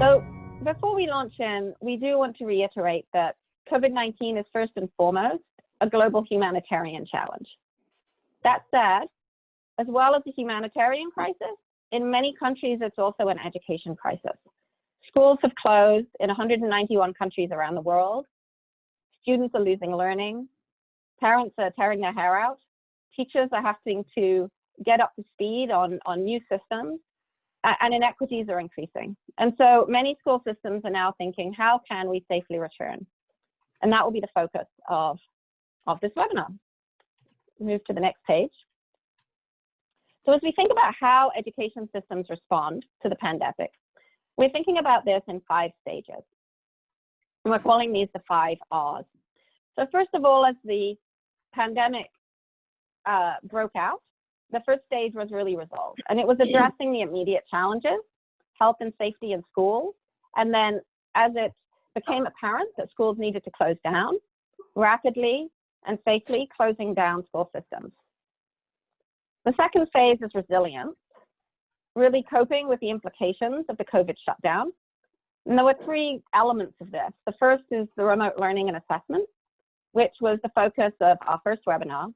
So before we launch in, we do want to reiterate that COVID-19 is first and foremost a global humanitarian challenge. That said, as well as a humanitarian crisis, in many countries, it's also an education crisis. Schools have closed in 191 countries around the world. Students are losing learning. Parents are tearing their hair out. Teachers are having to get up to speed on new systems, and inequities are increasing. And so many school systems are now thinking, how can we safely return? And that will be the focus of this webinar. Move to the next page. So as we think about how education systems respond to the pandemic, we're thinking about this in 5 stages. And we're calling these the 5 Rs. So first of all, as the pandemic broke out, the first stage was really resolved. And it was addressing the immediate challenges, health and safety in schools. And then as it became apparent that schools needed to close down, rapidly and safely closing down school systems. The second phase is resilience, really coping with the implications of the COVID shutdown. And there were 3 elements of this. The first is the remote learning and assessment, which was the focus of our first webinar.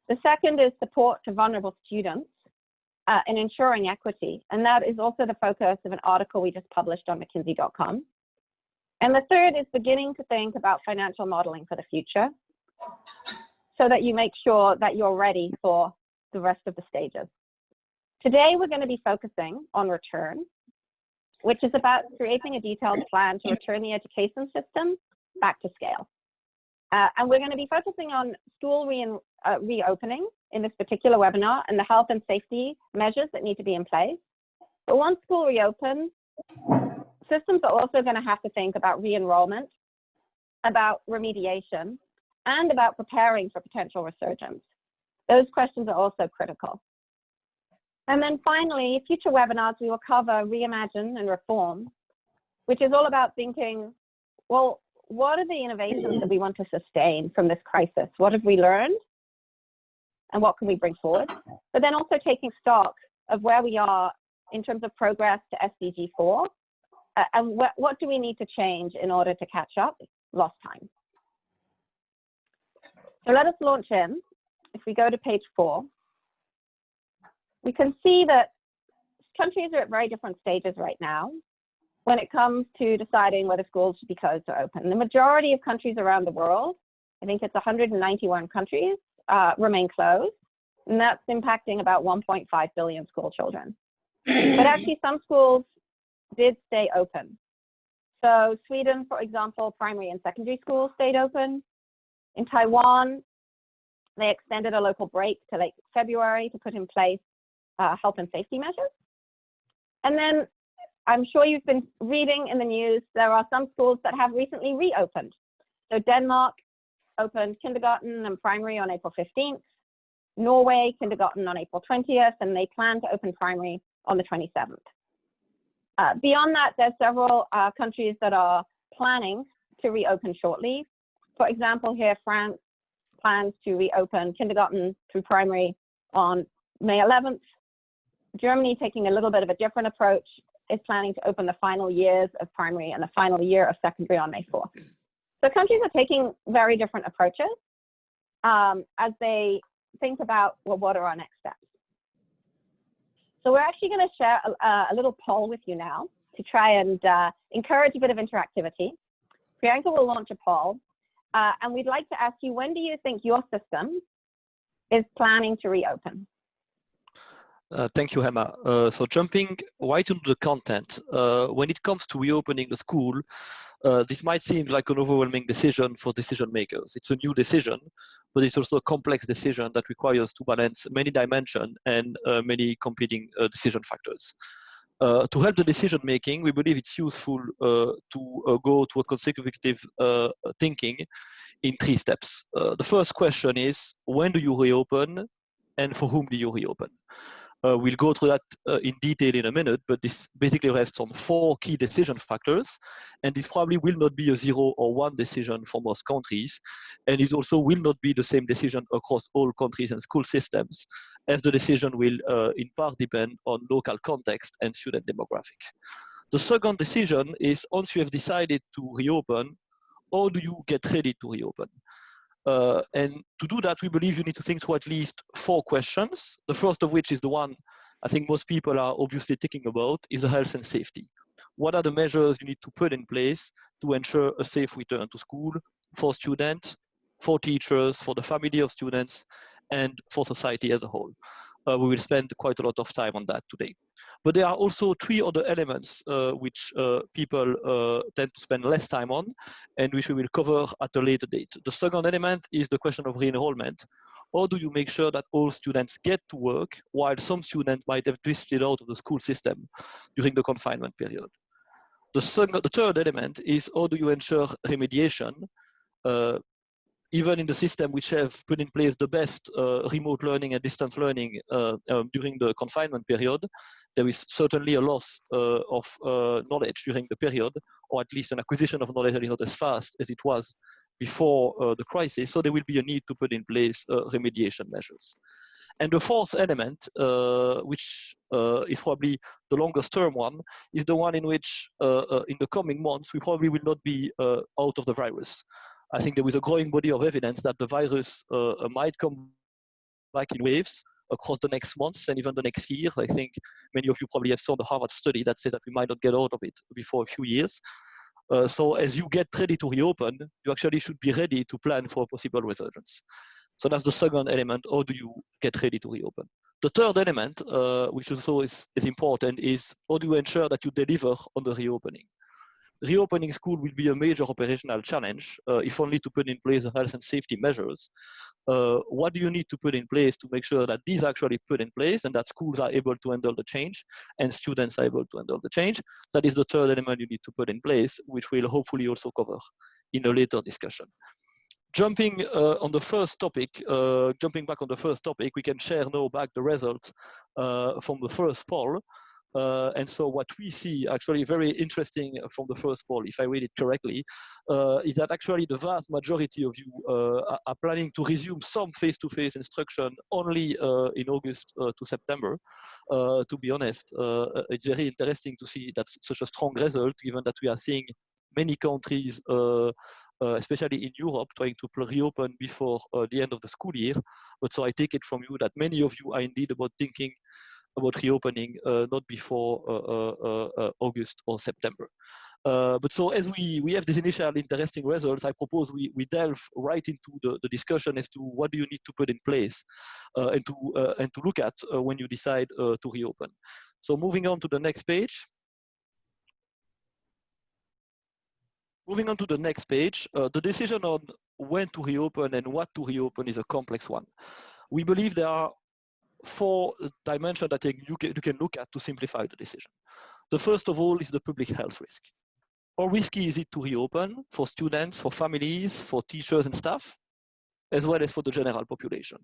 The second is support to vulnerable students and ensuring equity. And that is also the focus of an article we just published on McKinsey.com. And the third is beginning to think about financial modeling for the future so that you make sure that you're ready for the rest of the stages. Today, we're going to be focusing on return, which is about creating a detailed plan to return the education system back to scale. And we're going to be focusing on school reopening in this particular webinar and the health and safety measures that need to be in place. But once school reopens, systems are also going to have to think about re-enrollment, about remediation, and about preparing for potential resurgence. Those questions are also critical. And then finally, future webinars, we will cover reimagine and reform, which is all about thinking, well, what are the innovations that we want to sustain from this crisis? What have we learned? And what can we bring forward? But then also taking stock of where we are in terms of progress to SDG 4, and what do we need to change in order to catch up lost time? So let us launch in. If we go to page 4, we can see that countries are at very different stages right now when it comes to deciding whether schools should be closed or open. The majority of countries around the world, I think it's 191 countries, remain closed, and that's impacting about 1.5 billion school children. But actually, some schools did stay open. So Sweden, for example, primary and secondary schools stayed open. In Taiwan, they extended a local break to late February to put in place health and safety measures. And then I'm sure you've been reading in the news, there are some schools that have recently reopened. So Denmark opened kindergarten and primary on April 15th, Norway, kindergarten on April 20th, and they plan to open primary on the 27th. Beyond that, there's several countries that are planning to reopen shortly. For example, here, France plans to reopen kindergarten through primary on May 11th. Germany, taking a little bit of a different approach, is planning to open the final years of primary and the final year of secondary on May 4th. So countries are taking very different approaches as they think about, well, what are our next steps? So we're actually going to share a little poll with you now to try and encourage a bit of interactivity. Priyanka will launch a poll, and we'd like to ask you, when do you think your system is planning to reopen? Thank you, Emma. So jumping right into the content, when it comes to reopening the school, this might seem like an overwhelming decision for decision makers. It's a new decision, but it's also a complex decision that requires to balance many dimensions and many competing decision factors. To help the decision making, we believe it's useful to go to a consecutive thinking in 3 steps. The first question is, when do you reopen and for whom do you reopen? We'll go through that in detail in a minute, but this basically rests on 4 key decision factors, and this probably will not be a 0 or 1 decision for most countries, and it also will not be the same decision across all countries and school systems, as the decision will in part depend on local context and student demographic. The second decision is once you have decided to reopen, how do you get ready to reopen? And to do that, we believe you need to think through at least 4 questions. The first of which is the one I think most people are obviously thinking about, is the health and safety. What are the measures you need to put in place to ensure a safe return to school for students, for teachers, for the family of students, and for society as a whole? We will spend quite a lot of time on that today. But there are also 3 other elements which people tend to spend less time on, and which we will cover at a later date. The second element is the question of re-enrollment. How do you make sure that all students get to work while some students might have drifted out of the school system during the confinement period? The third element is how do you ensure remediation? Even in the system which have put in place the best remote learning and distance learning during the confinement period, there is certainly a loss of knowledge during the period, or at least an acquisition of knowledge that is not as fast as it was before the crisis. So there will be a need to put in place remediation measures. And the fourth element, which is probably the longest term one, is the one in which in the coming months, we probably will not be out of the virus. I think there is a growing body of evidence that the virus might come back in waves across the next months and even the next year. I think many of you probably have saw the Harvard study that says that we might not get out of it before a few years. So as you get ready to reopen, you actually should be ready to plan for a possible resurgence. So that's the second element. How do you get ready to reopen? The third element, which also is important, is how do you ensure that you deliver on the reopening? Reopening school will be a major operational challenge, if only to put in place the health and safety measures. What do you need to put in place to make sure that these are actually put in place and that schools are able to handle the change and students are able to handle the change? That is the third element you need to put in place, which we'll hopefully also cover in a later discussion. Jumping on the first topic, jumping back on the first topic, we can share now back the results from the first poll. And so what we see actually very interesting from the first poll, if I read it correctly, is that actually the vast majority of you are planning to resume some face-to-face instruction only in August to September. To be honest, it's very interesting to see that such a strong result, given that we are seeing many countries, especially in Europe, trying to reopen before the end of the school year. But so I take it from you that many of you are indeed thinking about reopening not before August or September. But so as we have these initial interesting results, I propose we delve right into the discussion as to what do you need to put in place and to look at when you decide to reopen. So moving on to the next page. Moving on to the next page, the decision on when to reopen and what to reopen is a complex one. We believe there are 4 dimensions that you can look at to simplify the decision. The first of all is the public health risk. How risky is it to reopen for students, for families, for teachers and staff, as well as for the general population?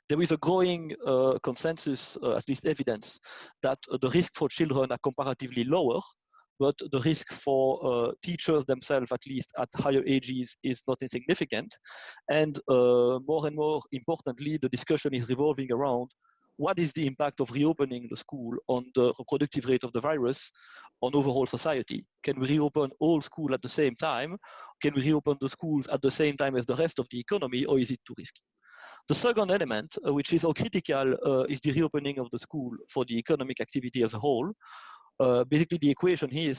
There is a growing consensus, at least evidence, that the risk for children are comparatively lower, but the risk for teachers themselves, at least at higher ages, is not insignificant. And more importantly, the discussion is revolving around what is the impact of reopening the school on the reproductive rate of the virus on overall society? Can we reopen all schools at the same time? Can we reopen the schools at the same time as the rest of the economy, or is it too risky? The second element, which is how critical is the reopening of the school for the economic activity as a whole? Basically, the equation here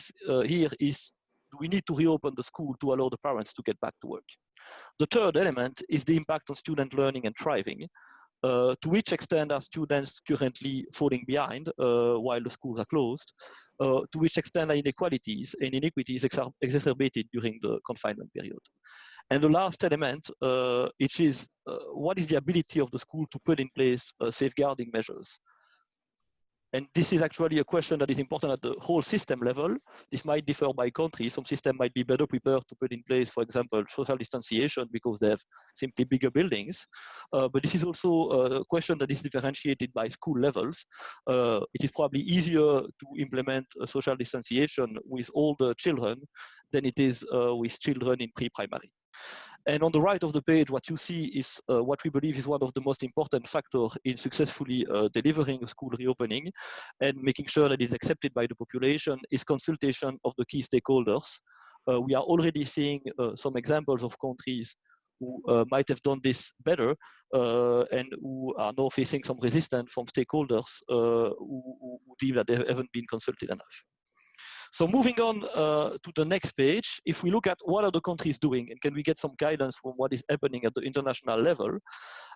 is, do we need to reopen the school to allow the parents to get back to work? The third element is the impact on student learning and thriving. To which extent are students currently falling behind while the schools are closed? To which extent are inequalities and inequities exacerbated during the confinement period? And the last element, which is what is the ability of the school to put in place safeguarding measures? And this is actually a question that is important at the whole system level. This might differ by country. Some systems might be better prepared to put in place, for example, social distanciation because they have simply bigger buildings. But this is also a question that is differentiated by school levels. It is probably easier to implement social distanciation with older children than it is with children in pre-primary. And on the right of the page, what you see is what we believe is one of the most important factors in successfully delivering a school reopening and making sure that it's accepted by the population is consultation of the key stakeholders. We are already seeing some examples of countries who might have done this better and who are now facing some resistance from stakeholders who deem that they haven't been consulted enough. So moving on to the next page, if we look at what are the countries doing and can we get some guidance from what is happening at the international level,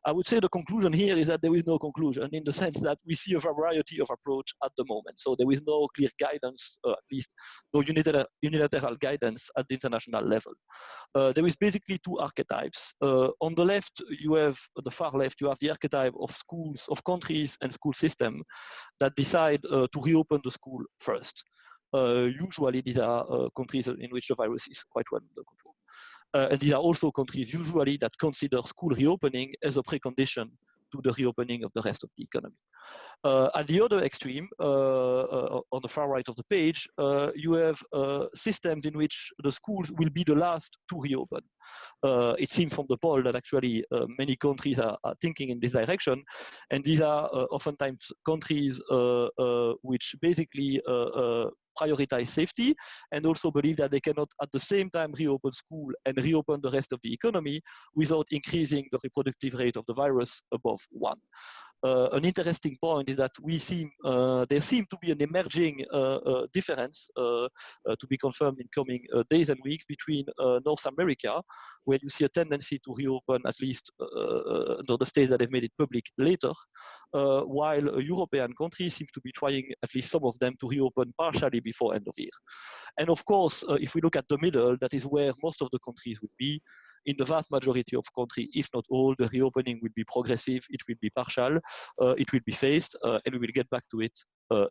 I would say the conclusion here is that there is no conclusion in the sense that we see a variety of approach at the moment. So there is no clear guidance, at least no unilateral guidance at the international level. There is basically two archetypes. On the left, you have the far left, you have the archetype of schools, of countries and school system that decide to reopen the school first. Usually these are countries in which the virus is quite well under control. And these are also countries usually that consider school reopening as a precondition to the reopening of the rest of the economy. At the other extreme, on the far right of the page, you have systems in which the schools will be the last to reopen. It seems from the poll that actually many countries are thinking in this direction, and these are oftentimes countries which basically prioritize safety and also believe that they cannot at the same time reopen school and reopen the rest of the economy without increasing the reproductive rate of the virus above 1. An interesting point is that there seems to be an emerging difference to be confirmed in coming days and weeks between North America, where you see a tendency to reopen at least under the states that have made it public later, while European countries seem to be trying, at least some of them, to reopen partially before end of year. And of course, if we look at the middle, that is where most of the countries would be. In the vast majority of countries, if not all, the reopening will be progressive, it will be partial, it will be phased, and we will get back to it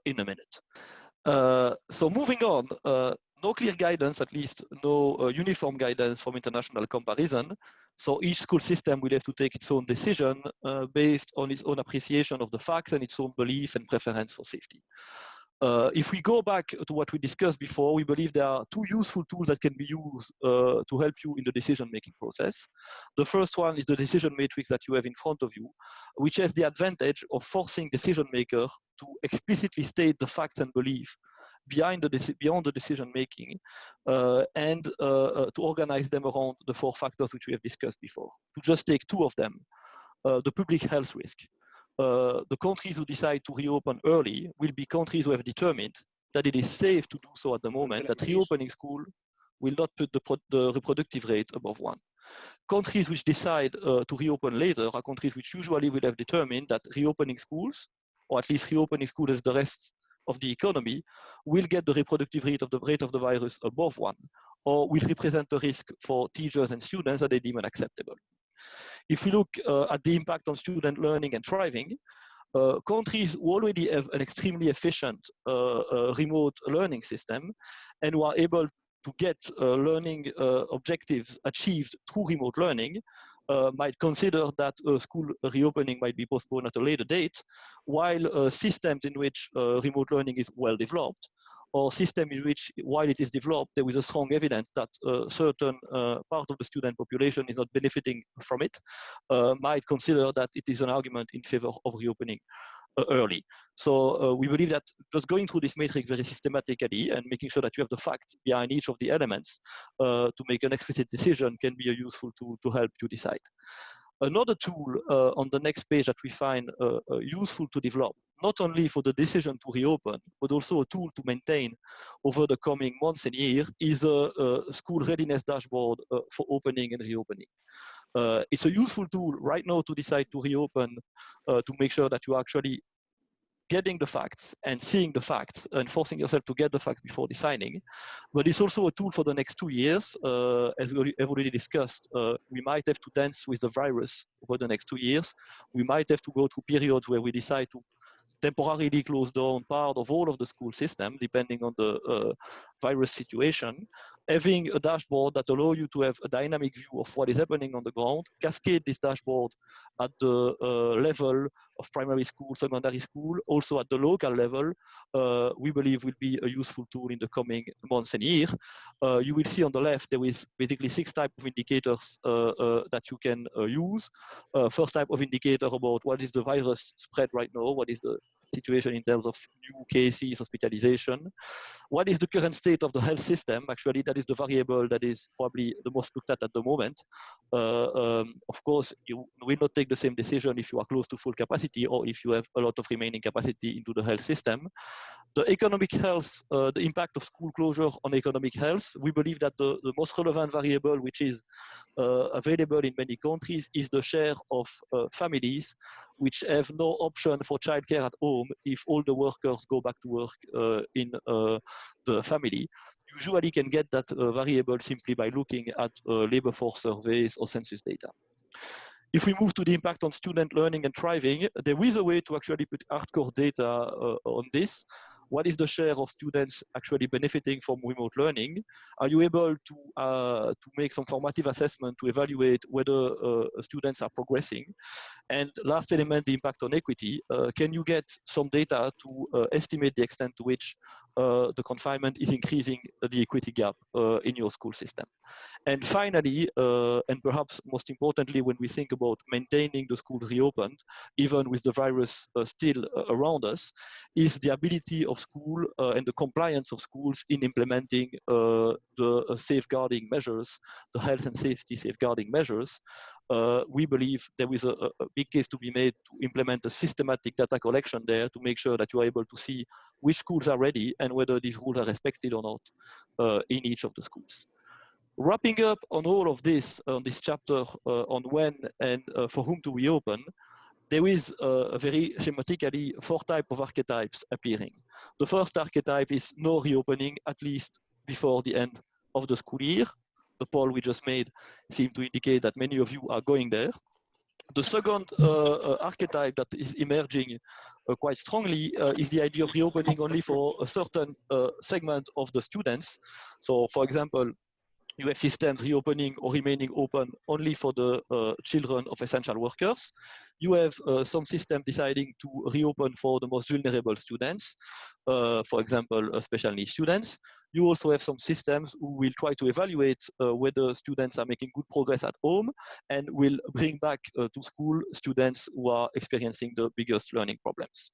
in a minute. So moving on, no clear guidance, at least no uniform guidance from international comparison. So each school system will have to take its own decision based on its own appreciation of the facts and its own belief and preference for safety. If we go back to what we discussed before, we believe there are two useful tools that can be used to help you in the decision-making process. The first one is the decision matrix that you have in front of you, which has the advantage of forcing decision makers to explicitly state the facts and belief beyond the decision-making and to organize them around the 4 factors which we have discussed before. To just take 2 of them, the public health risk. The countries who decide to reopen early will be countries who have determined that it is safe to do so at the moment, that reopening school will not put the reproductive rate above 1. Countries which decide to reopen later are countries which usually will have determined that reopening schools, or at least reopening schools as the rest of the economy, will get the reproductive rate of the virus above 1, or will represent a risk for teachers and students that they deem unacceptable. If we look at the impact on student learning and thriving, countries who already have an extremely efficient remote learning system and who are able to get learning objectives achieved through remote learning might consider that school reopening might be postponed at a later date, while systems in which remote learning is well developed, or system in which, while it is developed, there is a strong evidence that a certain part of the student population is not benefiting from it, might consider that it is an argument in favor of reopening early. So we believe that just going through this matrix very systematically and making sure that you have the facts behind each of the elements to make an explicit decision can be a useful tool to help you decide. Another tool on the next page that we find useful to develop, not only for the decision to reopen, but also a tool to maintain over the coming months and years, is a school readiness dashboard for opening and reopening. It's a useful tool right now to decide to reopen, to make sure that you are actually getting the facts and seeing the facts and forcing yourself to get the facts before deciding. But it's also a tool for the next 2 years. As we have already discussed, we might have to dance with the virus over the next 2 years. We might have to go through periods where we decide to temporarily close down part of all of the school system, depending on the virus situation. having a dashboard that allows you to have a dynamic view of what is happening on the ground, cascade this dashboard at the level of primary school, secondary school, also at the local level, we believe will be a useful tool in the coming months and years. You will see on the left, there is basically 6 types of indicators that you can use. First type of indicator about what is the virus spread right now, what is the situation in terms of new cases, hospitalization. What is the current state of the health system? Actually, that is the variable that is probably the most looked at the moment. Of course, you will not take the same decision if you are close to full capacity or if you have a lot of remaining capacity into the health system. The economic health, the impact of school closure on economic health, we believe that the most relevant variable, which is available in many countries, is the share of families which have no option for childcare at home if all the workers go back to work in the family. Usually can get that variable simply by looking at labor force surveys or census data. If we move to the impact on student learning and thriving, there is a way to actually put hardcore data on this. What is the share of students actually benefiting from remote learning? Are you able to make some formative assessment to evaluate whether students are progressing? And last element, the impact on equity. Can you get some data to estimate the extent to which the confinement is increasing the equity gap in your school system? And finally, and perhaps most importantly, when we think about maintaining the schools reopened, even with the virus still around us, is the ability of school and the compliance of schools in implementing the safeguarding measures, the health and safety safeguarding measures. We believe there is a big case to be made to implement a systematic data collection there to make sure that you are able to see which schools are ready and whether these rules are respected or not in each of the schools. Wrapping up on all of this, on this chapter on when and for whom to reopen, there is very schematically 4 types of archetypes appearing. The first archetype is no reopening, at least before the end of the school year. The poll we just made seemed to indicate that many of you are going there. The second archetype that is emerging quite strongly is the idea of reopening only for a certain segment of the students. So, for example, you have systems reopening or remaining open only for the children of essential workers. You have some systems deciding to reopen for the most vulnerable students, for example, special needs students. You also have some systems who will try to evaluate whether students are making good progress at home and will bring back to school students who are experiencing the biggest learning problems.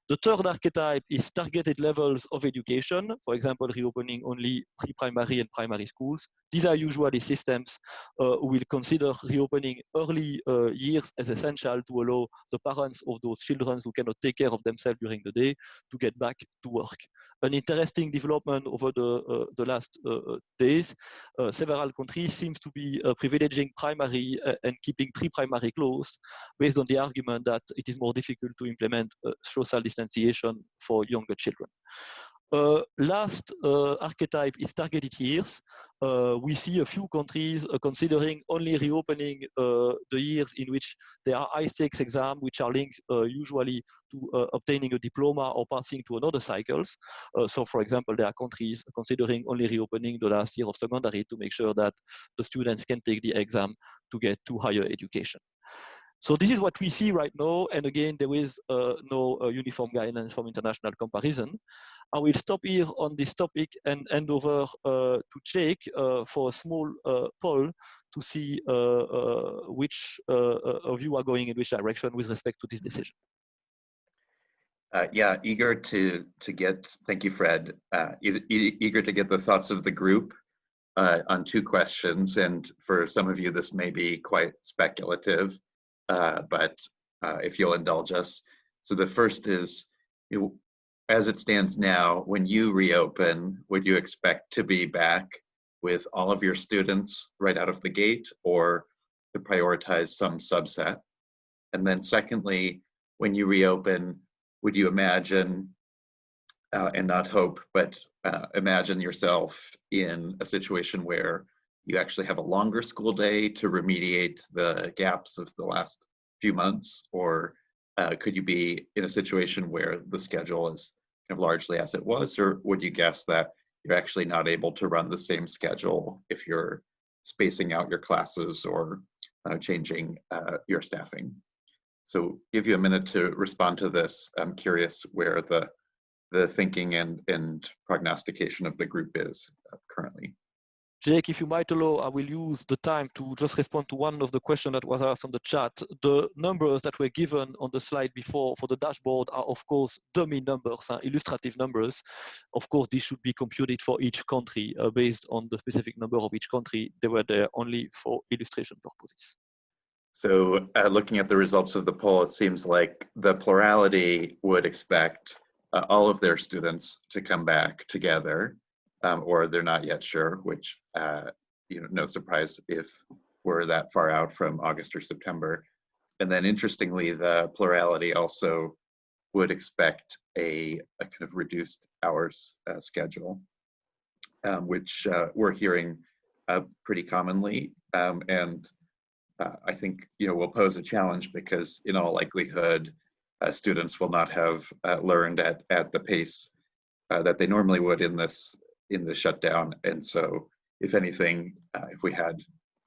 The third archetype is targeted levels of education, for example, reopening only pre-primary and primary schools. These are usually systems who will consider reopening early years as essential to allow the parents of those children who cannot take care of themselves during the day to get back to work. An interesting development over the last days, several countries seem to be privileging primary and keeping pre-primary closed based on the argument that it is more difficult to implement social distanciation for younger children. Last archetype is targeted years. We see a few countries considering only reopening the years in which there are high-stakes exams, which are linked usually to obtaining a diploma or passing to another cycles. So, for example, there are countries considering only reopening the last year of secondary to make sure that the students can take the exam to get to higher education. So this is what we see right now, and again, there is no uniform guidance from international comparison. I will stop here on this topic and hand over to Jake for a small poll to see which of you are going in which direction with respect to this decision. Yeah, eager to get, thank you, Fred, eager to get the thoughts of the group on 2 questions. And for some of you, this may be quite speculative, but if you'll indulge us. So the first is, as it stands now, when you reopen, would you expect to be back with all of your students right out of the gate, or to prioritize some subset? And then secondly, when you reopen, would you imagine, and not hope, but imagine yourself in a situation where you actually have a longer school day to remediate the gaps of the last few months, or could you be in a situation where the schedule is kind of largely as it was, or would you guess that you're actually not able to run the same schedule if you're spacing out your classes or changing your staffing. So give you a minute to respond to this. I'm curious where the thinking and prognostication of the group is currently. Jake, if you might allow, I will use the time to just respond to one of the questions that was asked on the chat. The numbers that were given on the slide before for the dashboard are, of course, dummy numbers, illustrative numbers. Of course, these should be computed for each country based on the specific number of each country. They were there only for illustration purposes. So looking at the results of the poll, it seems like the plurality would expect all of their students to come back together, or they're not yet sure, which, no surprise if we're that far out from August or September. And then interestingly, the plurality also would expect a kind of reduced hours schedule, which we're hearing pretty commonly. And I think will pose a challenge because in all likelihood, students will not have learned at the pace that they normally would in the shutdown. And so if anything, if we had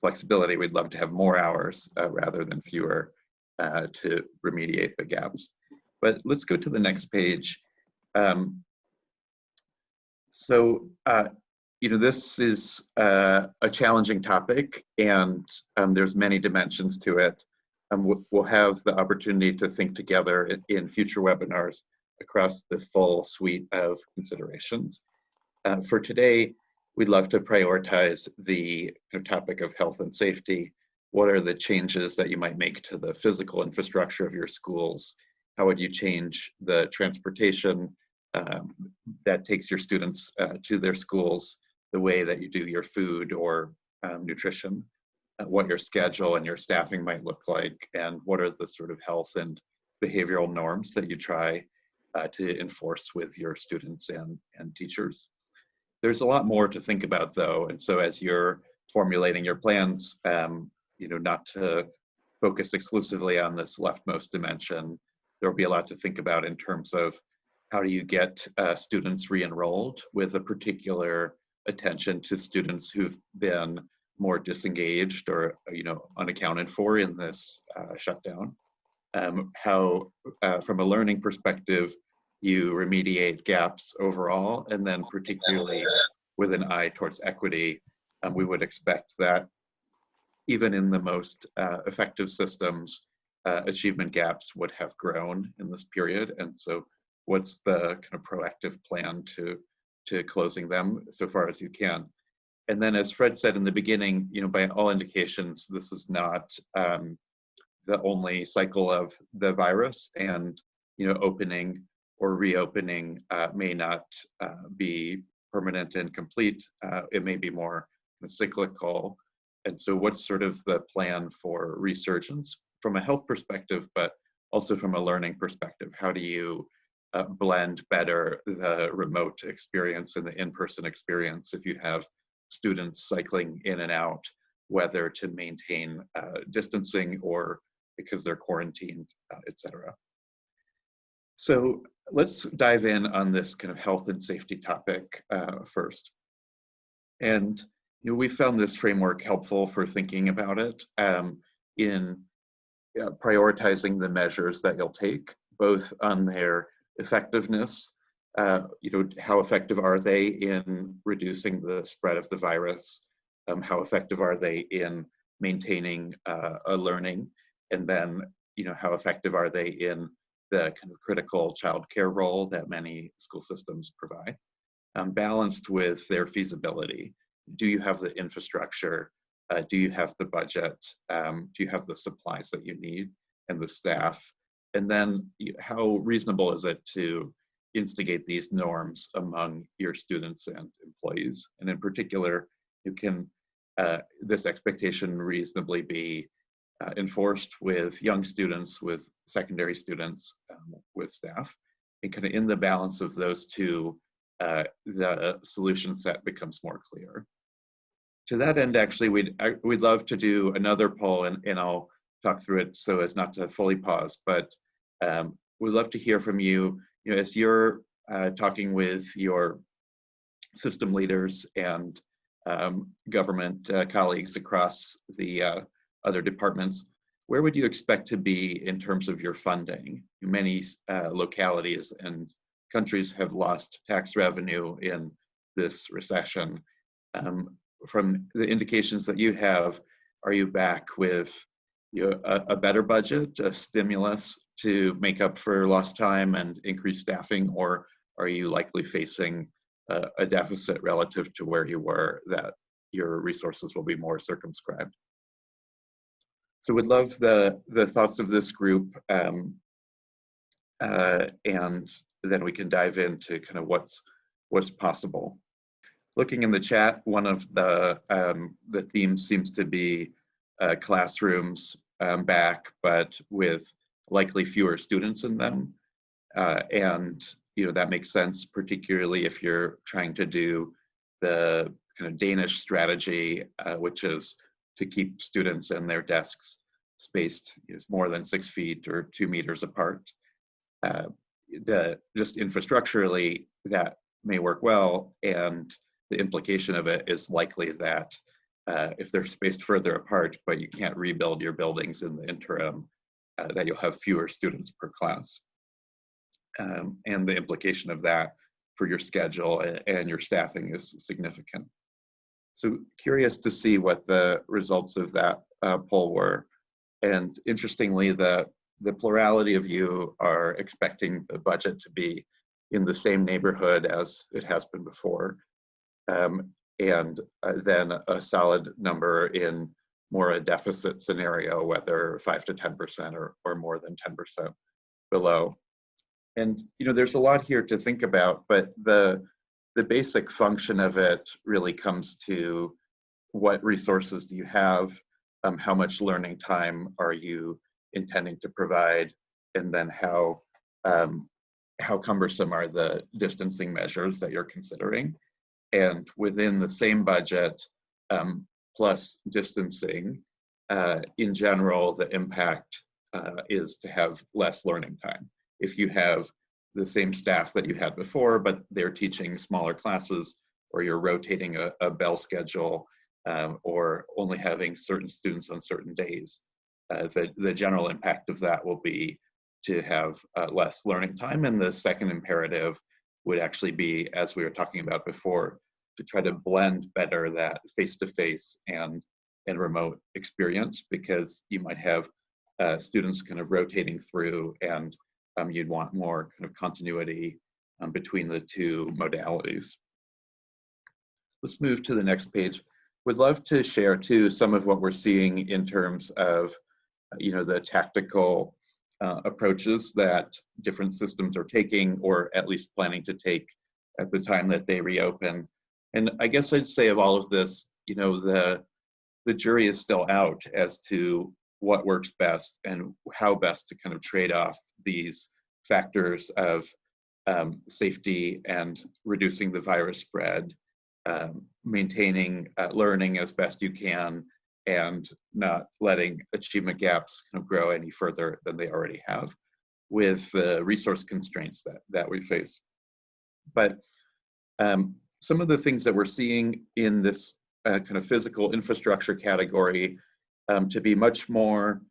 flexibility, we'd love to have more hours rather than fewer to remediate the gaps. But let's go to the next page. This is a challenging topic, and there's many dimensions to it. We'll have the opportunity to think together in future webinars across the full suite of considerations. For today, we'd love to prioritize the topic of health and safety. What are the changes that you might make to the physical infrastructure of your schools? How would you change the transportation that takes your students to their schools, the way that you do your food or nutrition, what your schedule and your staffing might look like, and what are the sort of health and behavioral norms that you try to enforce with your students and teachers. There's a lot more to think about though, and so as you're formulating your plans, not to focus exclusively on this leftmost dimension, there'll be a lot to think about in terms of how do you get students re-enrolled with a particular attention to students who've been more disengaged or unaccounted for in this shutdown. How from a learning perspective you remediate gaps overall, and then particularly with an eye towards equity, we would expect that even in the most effective systems, achievement gaps would have grown in this period. And so what's the kind of proactive plan to closing them so far as you can? And then as Fred said in the beginning, by all indications, this is not the only cycle of the virus, and opening or reopening may not be permanent and complete. It may be more cyclical. And so what's sort of the plan for resurgence from a health perspective, but also from a learning perspective? How do you blend better the remote experience and the in-person experience if you have students cycling in and out, whether to maintain distancing or because they're quarantined, et cetera. So let's dive in on this kind of health and safety topic first. And we found this framework helpful for thinking about it in prioritizing the measures that you'll take, both on their effectiveness, how effective are they in reducing the spread of the virus, how effective are they in maintaining a learning, and then how effective are they in the kind of critical childcare role that many school systems provide, balanced with their feasibility. Do you have the infrastructure? Do you have the budget? Do you have the supplies that you need and the staff? And then how reasonable is it to instigate these norms among your students and employees? And in particular, can this expectation reasonably be enforced with young students, with secondary students, with staff? And kind of in the balance of those two, the solution set becomes more clear. To that end, actually, we'd love to do another poll, and I'll talk through it so as not to fully pause, but we'd love to hear from you, as you're talking with your system leaders and government colleagues across the other departments, where would you expect to be in terms of your funding? Many localities and countries have lost tax revenue in this recession. From the indications that you have, are you back with a better budget, a stimulus to make up for lost time and increase staffing, or are you likely facing a deficit relative to where you were, that your resources will be more circumscribed? So we'd love the thoughts of this group, and then we can dive into kind of what's possible. Looking in the chat, one of the themes seems to be classrooms back, but with likely fewer students in them. And that makes sense, particularly if you're trying to do the kind of Danish strategy, which is to keep students and their desks spaced more than 6 feet or 2 meters apart. Just infrastructurally, that may work well, and the implication of it is likely that if they're spaced further apart, but you can't rebuild your buildings in the interim, that you'll have fewer students per class. And the implication of that for your schedule and your staffing is significant. So curious to see what the results of that poll were. And interestingly, the plurality of you are expecting the budget to be in the same neighborhood as it has been before. And then a solid number in more a deficit scenario, whether 5 to 10% or more than 10% below. And there's a lot here to think about, but the basic function of it really comes to what resources do you have, how much learning time are you intending to provide, and then how cumbersome are the distancing measures that you're considering. And within the same budget, plus distancing, in general, the impact is to have less learning time. If you have the same staff that you had before, but they're teaching smaller classes, or you're rotating a bell schedule, or only having certain students on certain days, the general impact of that will be to have less learning time. And the second imperative would actually be, as we were talking about before, to try to blend better that face-to-face and remote experience, because you might have students kind of rotating through, and you'd want more kind of continuity between the two modalities. Let's move to the next page. Would love to share too some of what we're seeing in terms of the tactical approaches that different systems are taking, or at least planning to take at the time that they reopen. And I guess I'd say of all of this, the jury is still out as to what works best and how best to kind of trade off these factors of safety and reducing the virus spread, maintaining learning as best you can, and not letting achievement gaps kind of grow any further than they already have, with the resource constraints that we face. But some of the things that we're seeing in this kind of physical infrastructure category, to be much more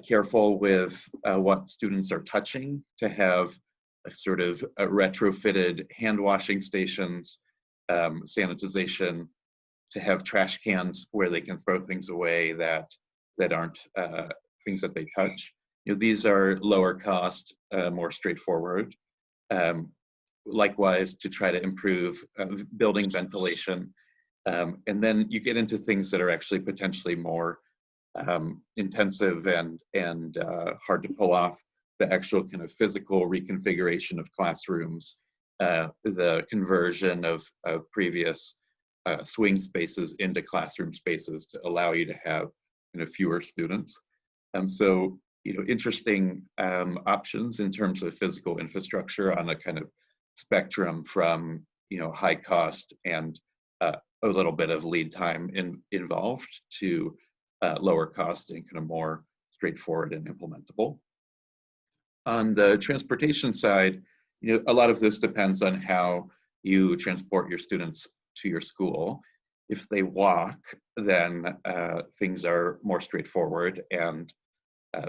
careful with what students are touching, to have a sort of retrofitted hand washing stations, sanitization, to have trash cans where they can throw things away that aren't things that they touch. These are lower cost, more straightforward. Likewise, to try to improve building ventilation. And then you get into things that are actually potentially more intensive and hard to pull off, the actual kind of physical reconfiguration of classrooms, the conversion of previous swing spaces into classroom spaces to allow you to have fewer students. So interesting options in terms of physical infrastructure on a kind of spectrum from high cost and a little bit of lead time involved to lower cost and kind of more straightforward and implementable. On the transportation side, a lot of this depends on how you transport your students to your school. If they walk, then things are more straightforward, and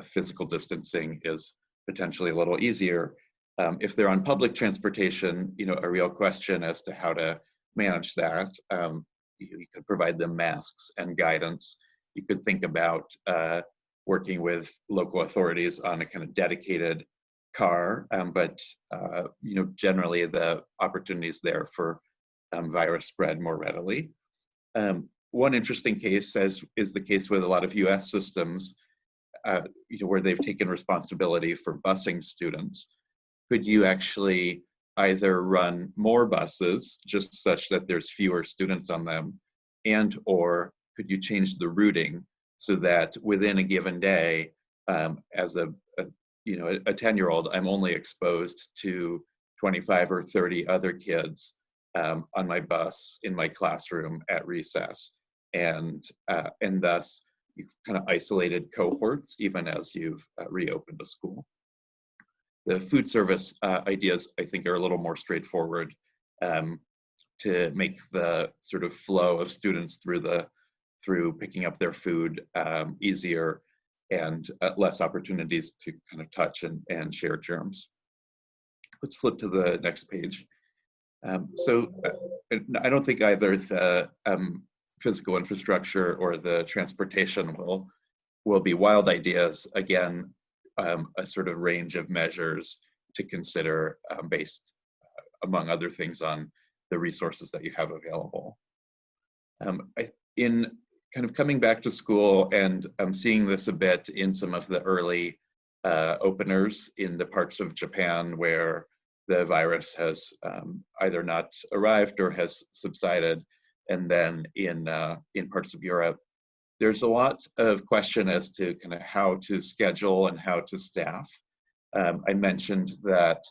physical distancing is potentially a little easier. If they're on public transportation, a real question as to how to manage that. You could provide them masks and guidance. You could think about working with local authorities on a kind of dedicated car, but generally the opportunities there for virus spread more readily. One interesting case is the case with a lot of US systems, where they've taken responsibility for busing students. Could you actually either run more buses, just such that there's fewer students on them, and or could you change the routing so that within a given day, as a 10-year-old, I'm only exposed to 25 or 30 other kids on my bus, in my classroom, at recess, and thus you've kind of isolated cohorts even as you've reopened a school. The food service ideas, I think, are a little more straightforward to make the sort of flow of students through picking up their food easier, and less opportunities to kind of touch and share germs. Let's flip to the next page. So I don't think either the physical infrastructure or the transportation will be wild ideas. Again, a sort of range of measures to consider based, among other things, on the resources that you have available. In kind of coming back to school, and I'm seeing this a bit in some of the early openers in the parts of Japan where the virus has either not arrived or has subsided, and then in parts of Europe, there's a lot of question as to kind of how to schedule and how to staff. I mentioned that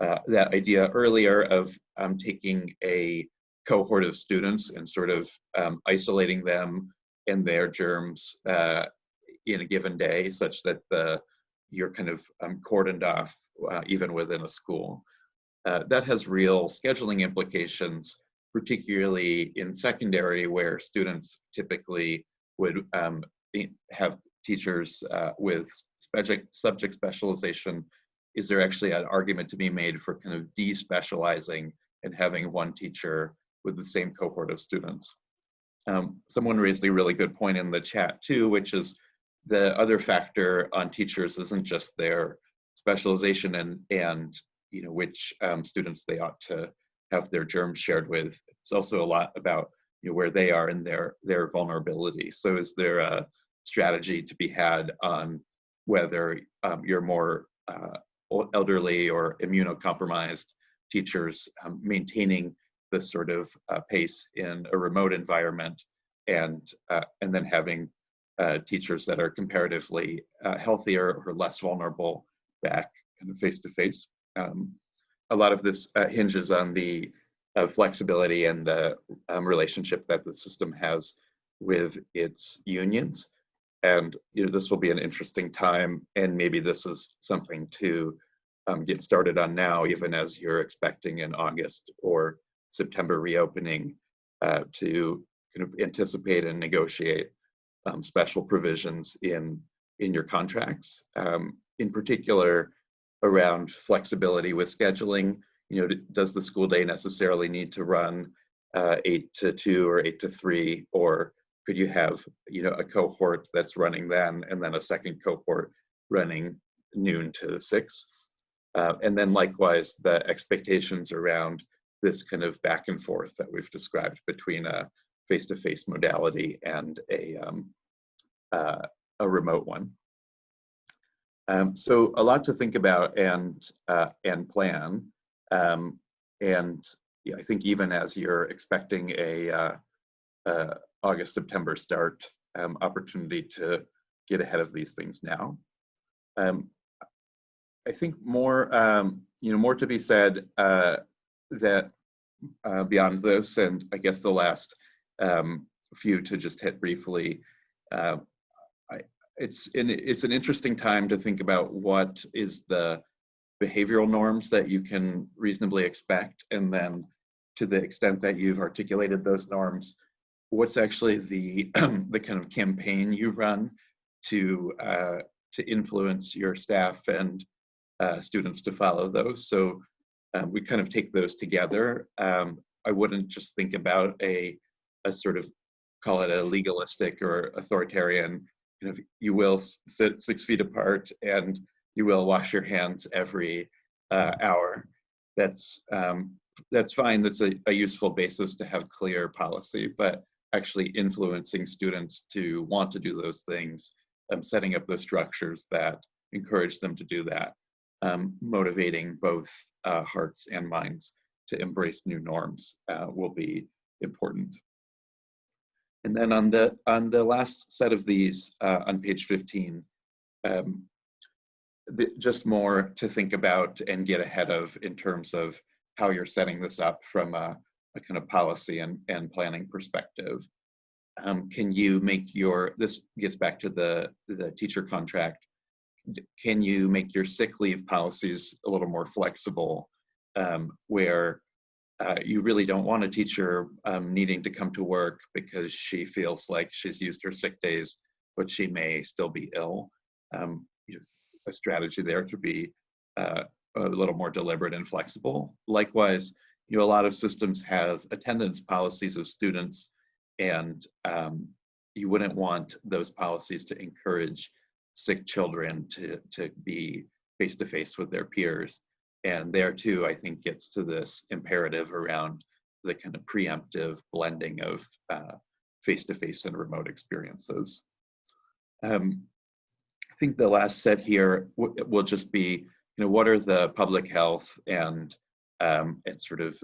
idea earlier of taking a cohort of students and sort of isolating them and their germs in a given day, such that you're kind of cordoned off even within a school. That has real scheduling implications, particularly in secondary, where students typically would have teachers with subject specialization. Is there actually an argument to be made for kind of de-specializing and having one teacher with the same cohort of students? Someone raised a really good point in the chat too, which is the other factor on teachers isn't just their specialization and which students they ought to have their germs shared with. It's also a lot about where they are in their vulnerability. So is there a strategy to be had on whether you're more elderly or immunocompromised teachers maintaining this sort of pace in a remote environment, and then having teachers that are comparatively healthier or less vulnerable back kind of face to face. A lot of this hinges on the flexibility and the relationship that the system has with its unions. And this will be an interesting time, and maybe this is something to get started on now, even as you're expecting an August or September reopening, to kind of anticipate and negotiate special provisions in your contracts. In particular, around flexibility with scheduling. Does the school day necessarily need to run 8 to 2 or 8 to 3, or could you have a cohort that's running then, and then a second cohort running noon to 6? And then likewise, the expectations around this kind of back and forth that we've described between a face-to-face modality and a remote one. So a lot to think about and plan. And I think even as you're expecting a August-September start, opportunity to get ahead of these things now. I think more to be said that beyond this, and I guess the last few to just hit briefly. It's an interesting time to think about what is the behavioral norms that you can reasonably expect, and then to the extent that you've articulated those norms, what's actually the the kind of campaign you run to influence your staff and students to follow those? So we kind of take those together. I wouldn't just think about a sort of, call it a legalistic or authoritarian, kind of, you will sit 6 feet apart and you will wash your hands every hour. That's fine. That's a useful basis to have clear policy, but actually influencing students to want to do those things, setting up the structures that encourage them to do that, motivating both hearts and minds to embrace new norms will be important. And then on the last set of these on page 15, just more to think about and get ahead of in terms of how you're setting this up from a kind of policy and planning perspective. Can you make this gets back to the teacher contract, can you make your sick leave policies a little more flexible, where you really don't want a teacher needing to come to work because she feels like she's used her sick days, but she may still be ill. A strategy there to be a little more deliberate and flexible. Likewise, a lot of systems have attendance policies of students, and you wouldn't want those policies to encourage sick children to be face-to-face with their peers. And there too, I think, gets to this imperative around the kind of preemptive blending of face-to-face and remote experiences. I think the last set here will just be, what are the public health and sort of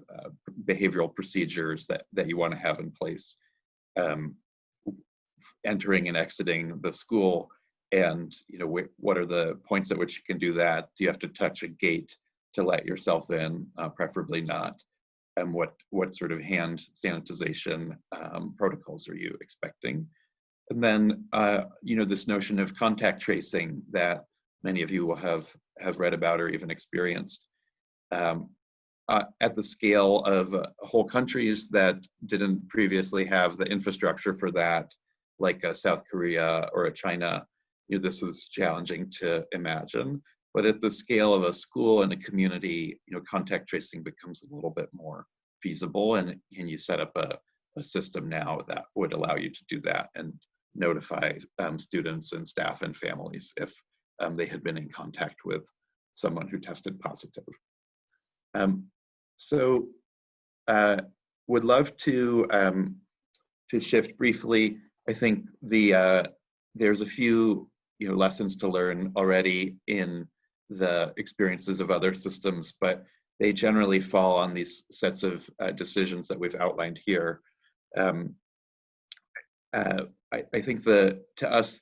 behavioral procedures that you want to have in place, entering and exiting the school, and what are the points at which you can do that? Do you have to touch a gate to let yourself in? Preferably not. And what sort of hand sanitization protocols are you expecting? And then, this notion of contact tracing that many of you will have read about or even experienced. At the scale of whole countries that didn't previously have the infrastructure for that, like South Korea or a China, this is challenging to imagine. But at the scale of a school and a community, contact tracing becomes a little bit more feasible. And can you set up a system now that would allow you to do that and notify students and staff and families if they had been in contact with someone who tested positive. So would love to shift briefly. I think there's a few lessons to learn already in the experiences of other systems, but they generally fall on these sets of decisions that we've outlined here. I think to us,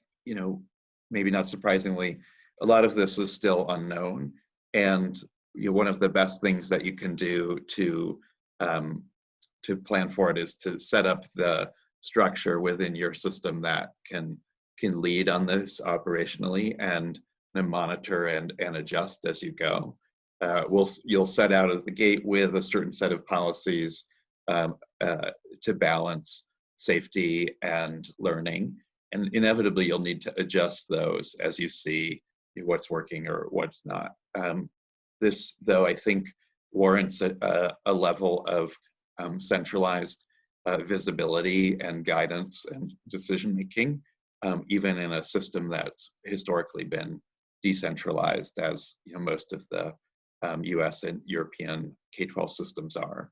maybe not surprisingly, a lot of this is still unknown. And one of the best things that you can do to plan for it is to set up the structure within your system that can lead on this operationally and monitor and adjust as you go. You'll set out of the gate with a certain set of policies to balance safety and learning, and inevitably you'll need to adjust those as you see what's working or what's not. This, though, I think warrants a level of centralized visibility and guidance and decision making, even in a system that's historically been decentralized, as most of the US and European K-12 systems are.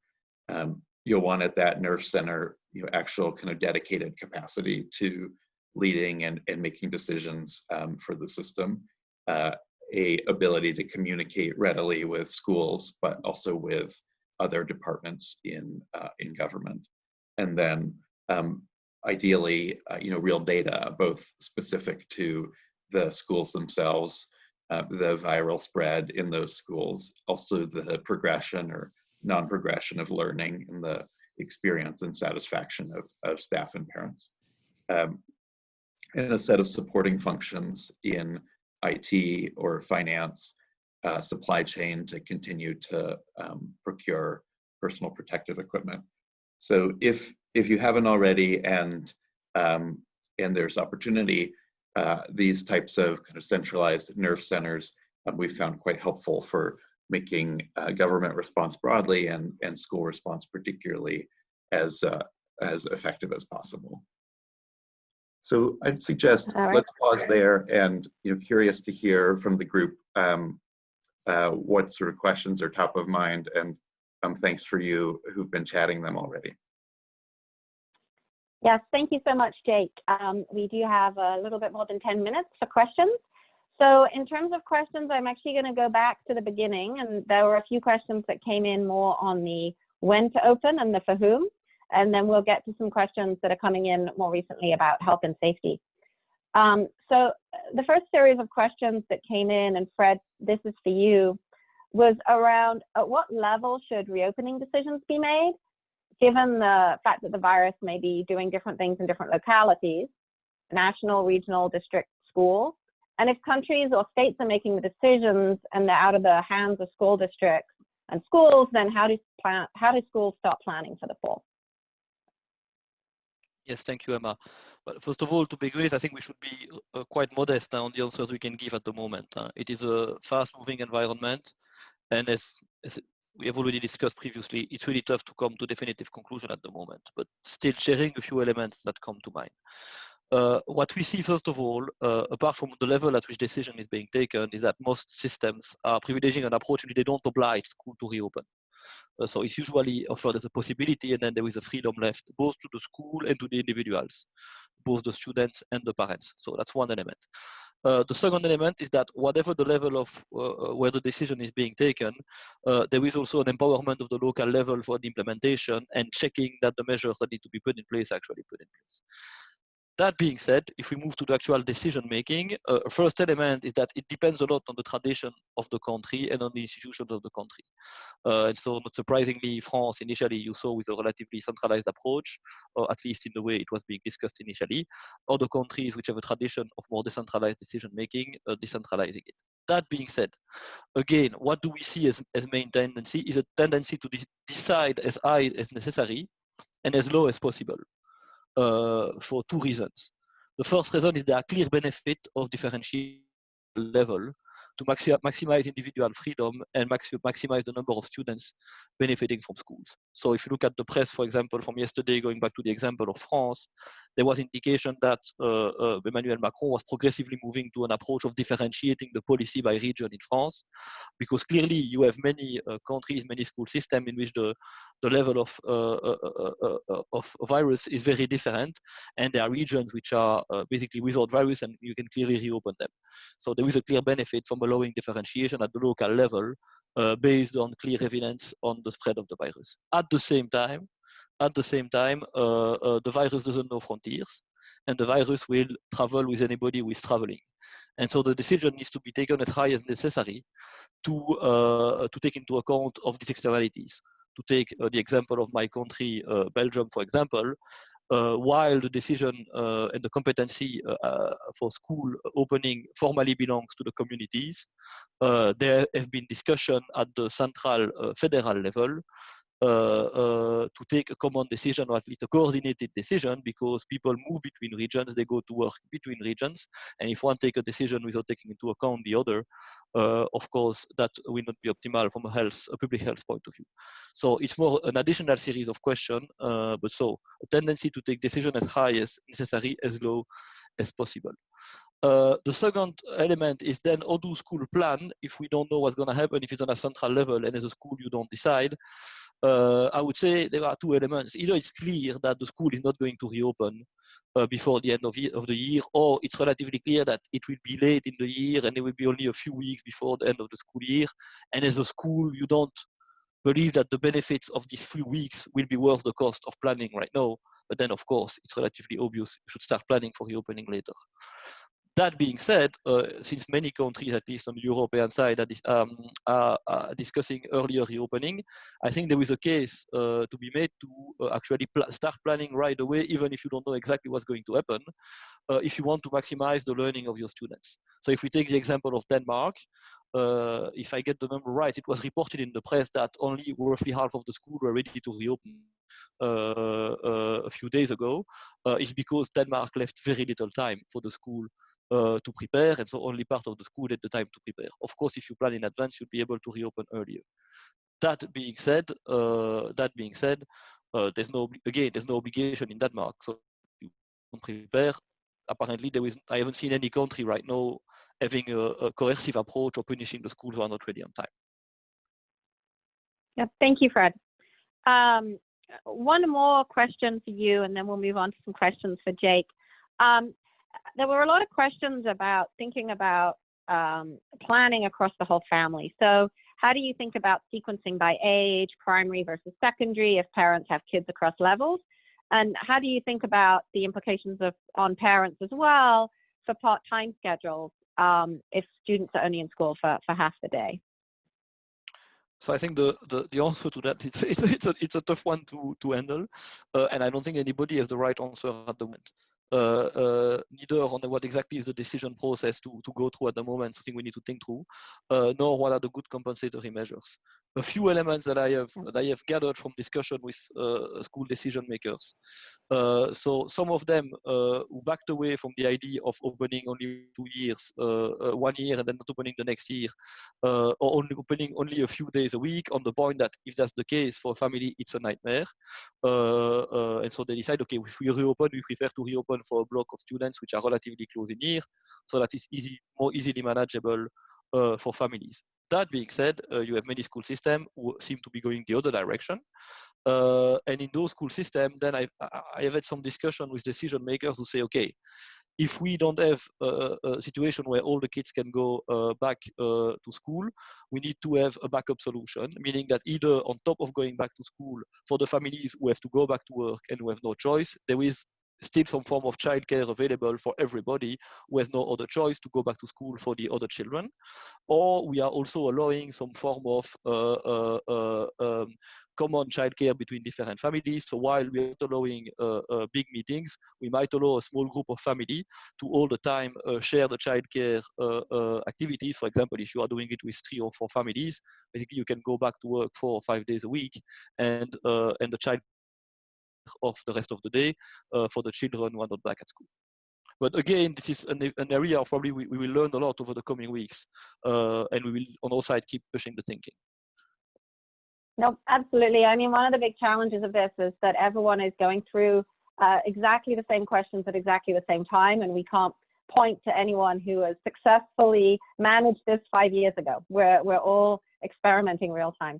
You'll want at that nerve center, actual kind of dedicated capacity to leading and making decisions for the system, a ability to communicate readily with schools, but also with other departments in government, and then ideally, real data, both specific to the schools themselves, the viral spread in those schools, also the progression or non-progression of learning and the experience and satisfaction of staff and parents. And a set of supporting functions in IT or finance, supply chain to continue to procure personal protective equipment. So if you haven't already, and there's opportunity, these types of kind of centralized nerve centers we've found quite helpful for making government response broadly and school response particularly as effective as possible. So I'd suggest let's pause there, and curious to hear from the group what sort of questions are top of mind, and thanks for you who've been chatting them already. Yes, thank you so much, Jake. We do have a little bit more than 10 minutes for questions. So in terms of questions, I'm actually going to go back to the beginning, and there were a few questions that came in more on the when to open and the for whom, and then we'll get to some questions that are coming in more recently about health and safety. So the first series of questions that came in, and Fred, this is for you, was around at what level should reopening decisions be made, given the fact that the virus may be doing different things in different localities, national, regional, district, school. And if countries or states are making the decisions and they're out of the hands of school districts and schools, then how do schools start planning for the fall? Yes, thank you, Emma. But first of all, to begin with, I think we should be quite modest on the answers we can give at the moment. It is a fast-moving environment, and as we have already discussed previously, it's really tough to come to definitive conclusion at the moment, but still sharing a few elements that come to mind. What we see, first of all, apart from the level at which decision is being taken, is that most systems are privileging an approach in which they don't oblige school to reopen. So it's usually offered as a possibility, and then there is a freedom left both to the school and to the individuals, both the students and the parents. So that's one element. The second element is that whatever the level of where the decision is being taken, there is also an empowerment of the local level for the implementation and checking that the measures that need to be put in place actually put in place. That being said, if we move to the actual decision making, first element is that it depends a lot on the tradition of the country and on the institutions of the country. And so not surprisingly, France initially you saw with a relatively centralized approach, or at least in the way it was being discussed initially. Other countries which have a tradition of more decentralized decision making, decentralizing it. That being said, again, what do we see as main tendency is a tendency to decide as high as necessary and as low as possible. For two reasons. The first reason is there are clear benefit of differentiation level to maximize individual freedom and maximize the number of students benefiting from schools. So if you look at the press, for example, from yesterday, going back to the example of France, there was indication that Emmanuel Macron was progressively moving to an approach of differentiating the policy by region in France, because clearly you have many countries, many school systems in which the level of virus is very different, and there are regions which are basically without virus, and you can clearly reopen them. So there is a clear benefit from allowing differentiation at the local level based on clear evidence on the spread of the virus. At the same time, the virus doesn't know frontiers, and the virus will travel with anybody who is traveling. And so the decision needs to be taken as high as necessary to take into account of these externalities. To take the example of my country, Belgium, for example, while the decision and the competency for school opening formally belongs to the communities, there have been discussion at the central federal level to take a common decision, or at least a coordinated decision, because people move between regions, they go to work between regions, and if one take a decision without taking into account the other, of course, that will not be optimal from a public health point of view. So it's more an additional series of questions, but so a tendency to take decision as high as necessary, as low as possible. The second element is then how do school plan if we don't know what's going to happen, if it's on a central level and as a school you don't decide. I would say there are two elements. Either it's clear that the school is not going to reopen before the end of the year, or it's relatively clear that it will be late in the year and it will be only a few weeks before the end of the school year. And as a school, you don't believe that the benefits of these few weeks will be worth the cost of planning right now. But then, of course, it's relatively obvious you should start planning for reopening later. That being said, since many countries, at least on the European side, are discussing earlier reopening, I think there is a case to be made to actually start planning right away, even if you don't know exactly what's going to happen, if you want to maximize the learning of your students. So if we take the example of Denmark, if I get the number right, it was reported in the press that only roughly half of the schools were ready to reopen a few days ago, is because Denmark left very little time for the school to prepare, and so only part of the school had the time to prepare. Of course, if you plan in advance, you'll be able to reopen earlier. That being said, there's no obligation in Denmark, so you don't prepare. Apparently, I haven't seen any country right now having a coercive approach or punishing the schools who are not ready on time. Yeah, thank you, Fred. One more question for you, and then we'll move on to some questions for Jake. There were a lot of questions about thinking about planning across the whole family. So how do you think about sequencing by age, primary versus secondary, if parents have kids across levels? And how do you think about the implications on parents as well for part-time schedules if students are only in school for half the day? So I think the answer to that, it's a tough one to handle, and I don't think anybody has the right answer at the moment. Neither on what exactly is the decision process to go through at the moment, something we need to think through, nor what are the good compensatory measures. A few elements that I have gathered from discussion with school decision makers. So some of them who backed away from the idea of opening only 2 years, 1 year and then not opening the next year, or only opening only a few days a week, on the point that if that's the case for a family, it's a nightmare. And so they decide, okay, if we reopen, we prefer to reopen for a block of students which are relatively close in year, so that is more easily manageable for families. That being said, you have many school systems who seem to be going the other direction. And in those school systems, then I have had some discussion with decision makers who say, okay, if we don't have a situation where all the kids can go back to school, we need to have a backup solution, meaning that either on top of going back to school, for the families who have to go back to work and who have no choice, there is still some form of childcare available for everybody who has no other choice to go back to school for the other children. Or we are also allowing some form of common childcare between different families. So while we are allowing big meetings, we might allow a small group of family to all the time share the childcare activities. For example, if you are doing it with 3 or 4 families, basically you can go back to work 4 or 5 days a week, and the child of the rest of the day for the children who are not back at school. But again, this is an area probably we will learn a lot over the coming weeks, and we will on our side keep pushing the thinking. No, absolutely. I mean, one of the big challenges of this is that everyone is going through exactly the same questions at exactly the same time, and we can't point to anyone who has successfully managed this 5 years ago. We're all experimenting real time.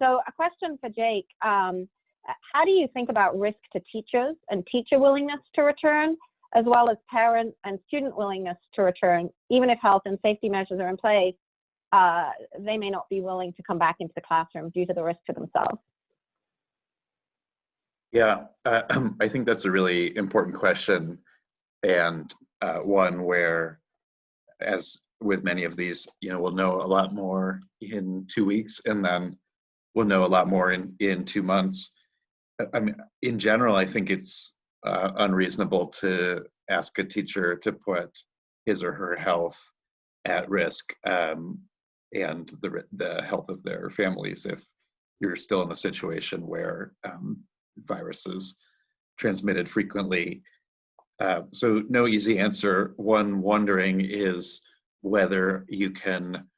So a question for Jake. How do you think about risk to teachers and teacher willingness to return, as well as parent and student willingness to return, even if health and safety measures are in place? They may not be willing to come back into the classroom due to the risk to themselves. Yeah, I think that's a really important question, and one where, as with many of these, we'll know a lot more in 2 weeks, and then we'll know a lot more in 2 months. I mean, in general, I think it's unreasonable to ask a teacher to put his or her health at risk, and the health of their families if you're still in a situation where virus is transmitted frequently. So no easy answer. One wondering is whether you can,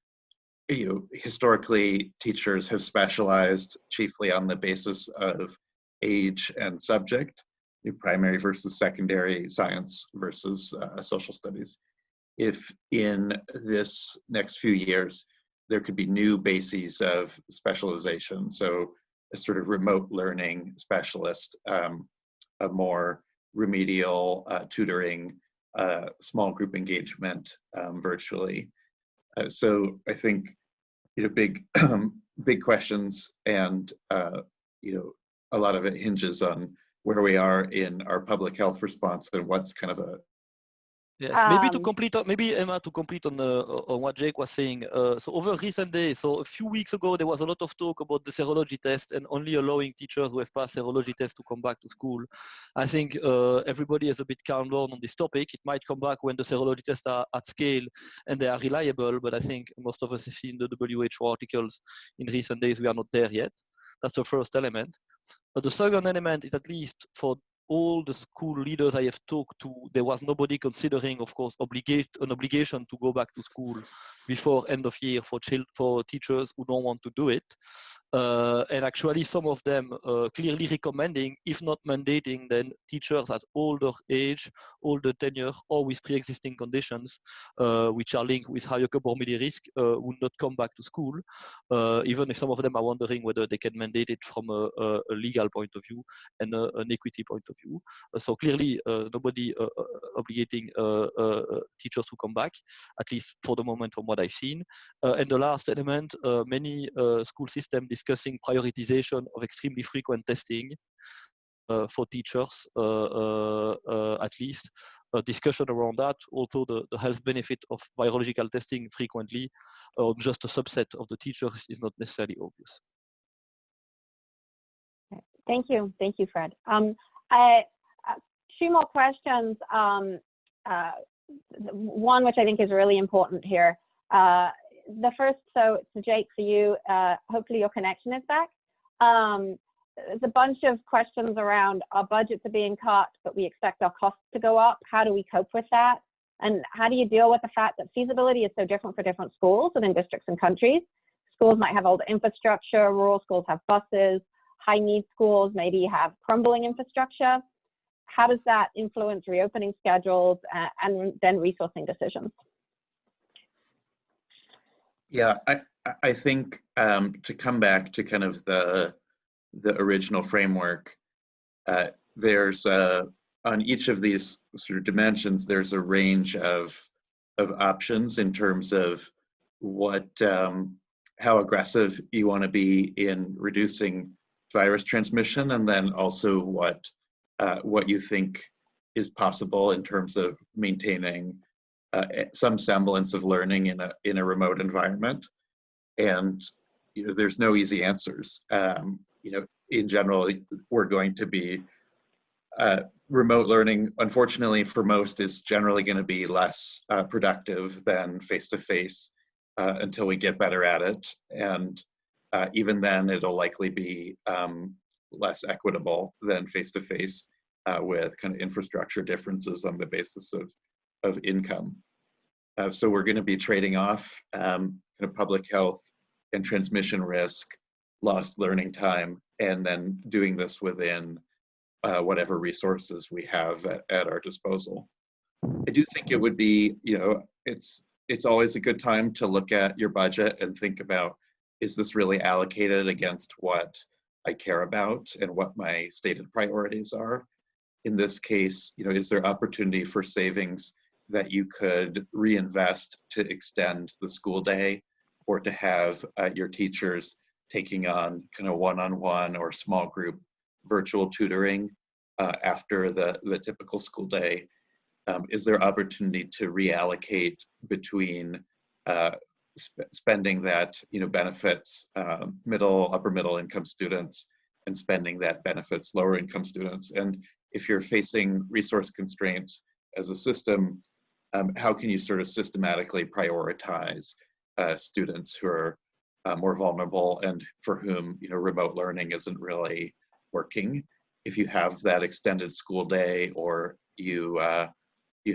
historically teachers have specialized chiefly on the basis of age and subject, primary versus secondary, science versus social studies. If in this next few years, there could be new bases of specialization, so a sort of remote learning specialist, a more remedial tutoring, small group engagement virtually. So I think, big questions, and a lot of it hinges on where we are in our public health response and what's kind of Yes, maybe to complete, maybe Emma, to complete on what Jake was saying. So over recent days, so a few weeks ago, there was a lot of talk about the serology test and only allowing teachers who have passed serology tests to come back to school. I think everybody is a bit calmed down on this topic. It might come back when the serology tests are at scale and they are reliable, but I think most of us have seen the WHO articles in recent days. We are not there yet. That's the first element. But the second element is, at least for all the school leaders I have talked to, there was nobody considering, of course, an obligation to go back to school before end of year for teachers who don't want to do it. And actually some of them clearly recommending, if not mandating, then teachers at older age, older tenure, or with pre-existing conditions, which are linked with higher comorbidity risk, would not come back to school, even if some of them are wondering whether they can mandate it from a legal point of view and an equity point of view. So clearly nobody obligating teachers to come back, at least for the moment from what I've seen. And the last element, many school systems discussing prioritization of extremely frequent testing for teachers, at least. A discussion around that, although the health benefit of virological testing frequently on just a subset of the teachers is not necessarily obvious. Thank you, Fred. Two more questions. One which I think is really important here. The first, so Jake, for you, hopefully your connection is back. There's a bunch of questions around our budgets are being cut, but we expect our costs to go up. How do we cope with that? And how do you deal with the fact that feasibility is so different for different schools within districts and countries? Schools might have older infrastructure, rural schools have buses, high need schools maybe have crumbling infrastructure. How does that influence reopening schedules and then resourcing decisions? Yeah, I think to come back to kind of the original framework, there's on each of these sort of dimensions, there's a range of options in terms of what how aggressive you want to be in reducing virus transmission, and then also what you think is possible in terms of maintaining some semblance of learning in a remote environment. And there's no easy answers. In general, we're going to be remote learning, unfortunately for most, is generally going to be less productive than face-to-face until we get better at it. And even then, it'll likely be less equitable than face-to-face with kind of infrastructure differences on the basis of income. So we're going to be trading off kind of public health and transmission risk, lost learning time, and then doing this within whatever resources we have at our disposal. I do think it would be, it's always a good time to look at your budget and think about, is this really allocated against what I care about and what my stated priorities are? In this case, is there opportunity for savings that you could reinvest to extend the school day, or to have your teachers taking on kind of one-on-one or small group virtual tutoring after the typical school day? Is there opportunity to reallocate between spending that benefits upper middle income students and spending that benefits lower income students? And if you're facing resource constraints as a system, how can you sort of systematically prioritize students who are more vulnerable and for whom remote learning isn't really working? If you have that extended school day, or you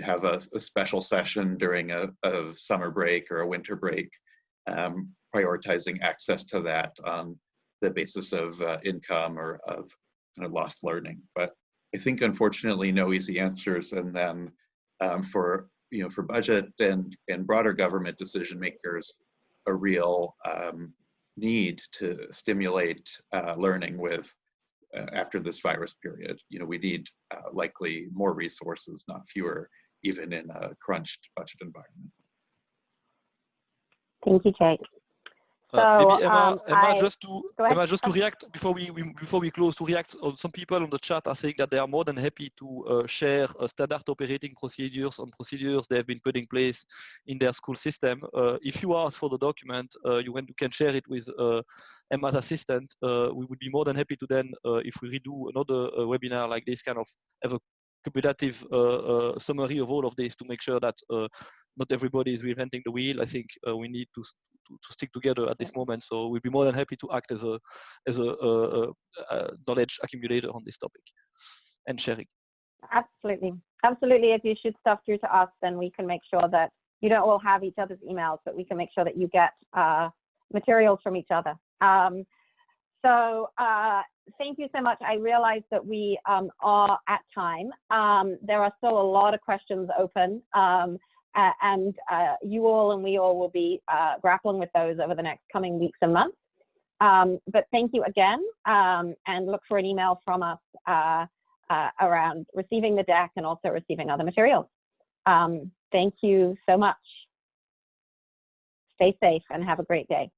have a special session during a summer break or a winter break, prioritizing access to that on the basis of income or of kind of lost learning. But I think, unfortunately, no easy answers. And then for budget and broader government decision makers, a real need to stimulate learning with after this virus period. We need likely more resources, not fewer, even in a crunched budget environment. Thank you, Jake. Maybe Emma, just to ahead. react before we close, to react on some people on the chat are saying that they are more than happy to share standard operating procedures on procedures they have been put in place in their school system. If you ask for the document, you can share it with Emma's assistant. We would be more than happy to then, if we redo another webinar like this, kind of have a cumulative summary of all of this to make sure that not everybody is reinventing the wheel. I think we need to stick together at this moment. So we'd be more than happy to act as a knowledge accumulator on this topic and sharing. Absolutely. If you shoot stuff through to us, then we can make sure that you don't all have each other's emails, but we can make sure that you get materials from each other. So thank you so much. I realize that we are at time. There are still a lot of questions open, and you all and we all will be grappling with those over the next coming weeks and months. But thank you again, and look for an email from us around receiving the deck and also receiving other materials. Thank you so much. Stay safe and have a great day.